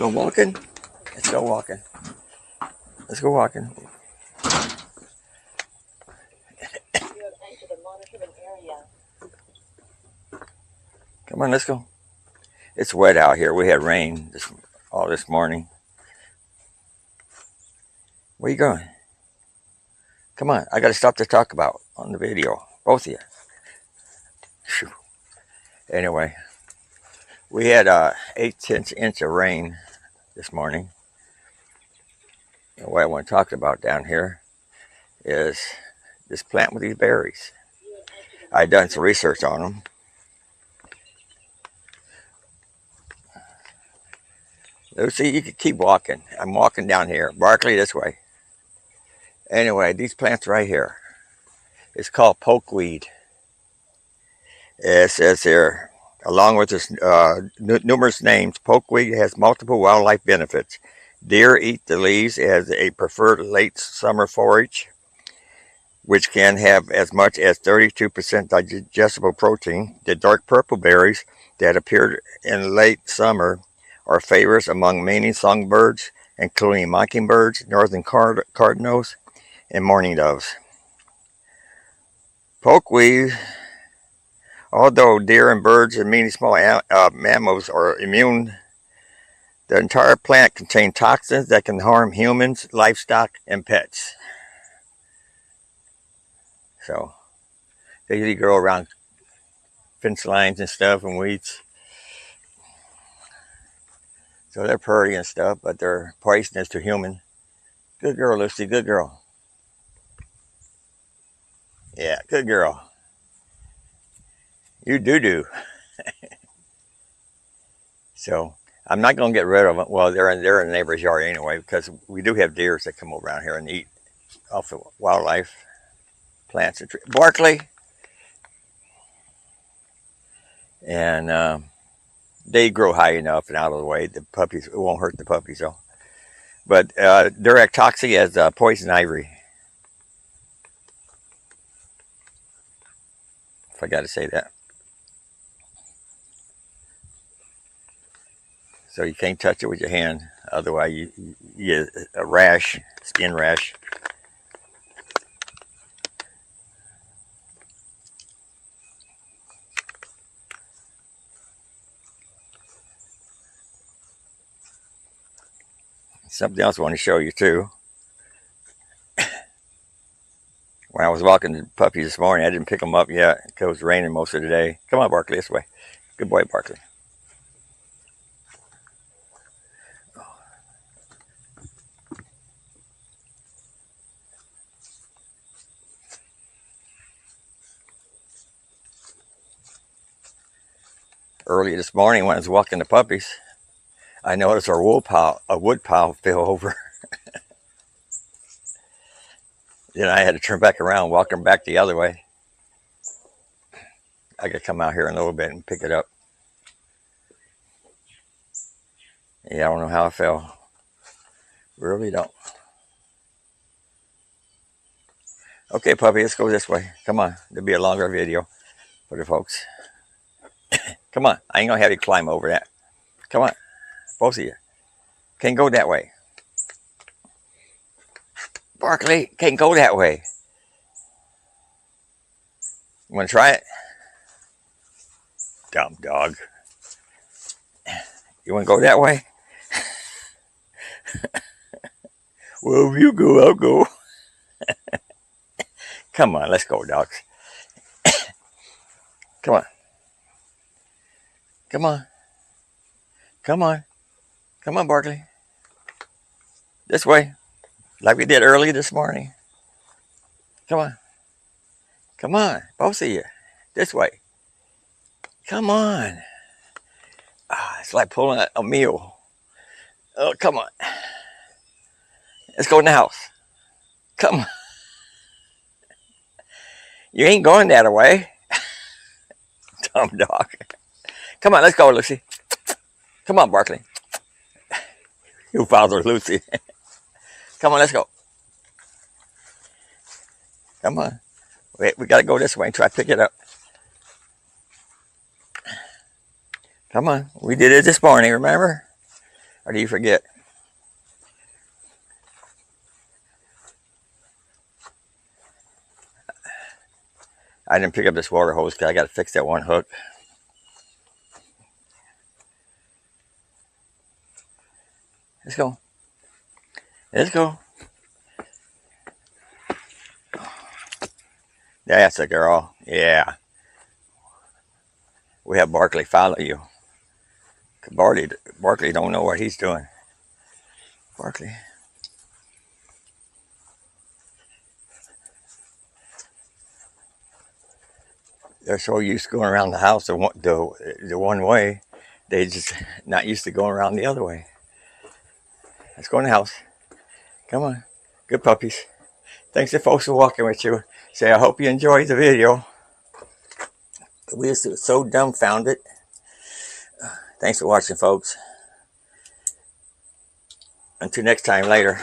Go walking. Let's go walking. Let's go walking. Come on, let's go. It's wet out here. We had rain all this morning. Where you going? Come on, I got to stop to talk about on the video. Both of you. Whew. Anyway, we had 1/8 inch of rain this morning. And what I want to talk about down here is this plant with these berries. I done some research on them. Lucy, you can keep walking. I'm walking down here. Barkley, this way. Anyway, these plants right here. It's called pokeweed. It says here, along with its numerous names, pokeweed has multiple wildlife benefits. Deer eat the leaves as a preferred late summer forage, which can have as much as 32% digestible protein. The dark purple berries that appeared in late summer are favorites among many songbirds, including mockingbirds, northern cardinals, and mourning doves. Pokeweed, although deer and birds and many small mammals are immune, the entire plant contains toxins that can harm humans, livestock, and pets. So they usually grow around fence lines and stuff and weeds. So they're pretty and stuff, but they're poisonous to humans. Good girl, Lucy, good girl. Yeah, good girl. You do. So I'm not going to get rid of them. Well, they're in the neighbor's yard anyway, because we do have deer that come around here and eat off the wildlife, plants and trees. Barkley. And they grow high enough and out of the way. The puppies, it won't hurt the puppies though. But they're as toxic as poison ivy. If I got to say that. So you can't touch it with your hand. Otherwise you get a rash, skin rash. Something else I want to show you too. When I was walking the puppies this morning, I didn't pick them up yet because it was raining most of the day. Come on, Barkley, this way. Good boy, Barkley. Early this morning when I was walking the puppies, I noticed our wood pile fell over. Then I had to turn back around, walk them back the other way. I could come out here in a little bit and pick it up. Yeah, I don't know how it fell. Really don't. Okay, puppy, let's go this way. Come on, there'll be a longer video for the folks. Come on, I ain't gonna have you climb over that. Come on, both of you. Can't go that way. Barkley, can't go that way. You wanna try it? Dumb dog. You wanna go that way? Well, if you go, I'll go. Come on, let's go, dogs. Come on. Come on. Come on. Come on, Barkley. This way. Like we did early this morning. Come on. Come on, both of you. This way. Come on. It's like pulling a mule. Oh, come on. Let's go in the house. Come on. You ain't going that way. Dumb dog. Come on, let's go, Lucy. Come on, Barkley. You father Lucy. Come on, let's go. Come on. Wait, we got to go this way and try to pick it up. Come on. We did it this morning, remember? Or do you forget? I didn't pick up this water hose because I got to fix that one hook. Let's go. Let's go. That's a girl. Yeah. We have Barkley follow you. Barkley don't know what he's doing. Barkley. They're so used to going around the house the one way, they just not used to going around the other way. Let's go in the house. Come on. Good puppies. Thanks to folks for walking with you. Say, I hope you enjoyed the video. We just so dumbfounded. Thanks for watching, folks. Until next time, later.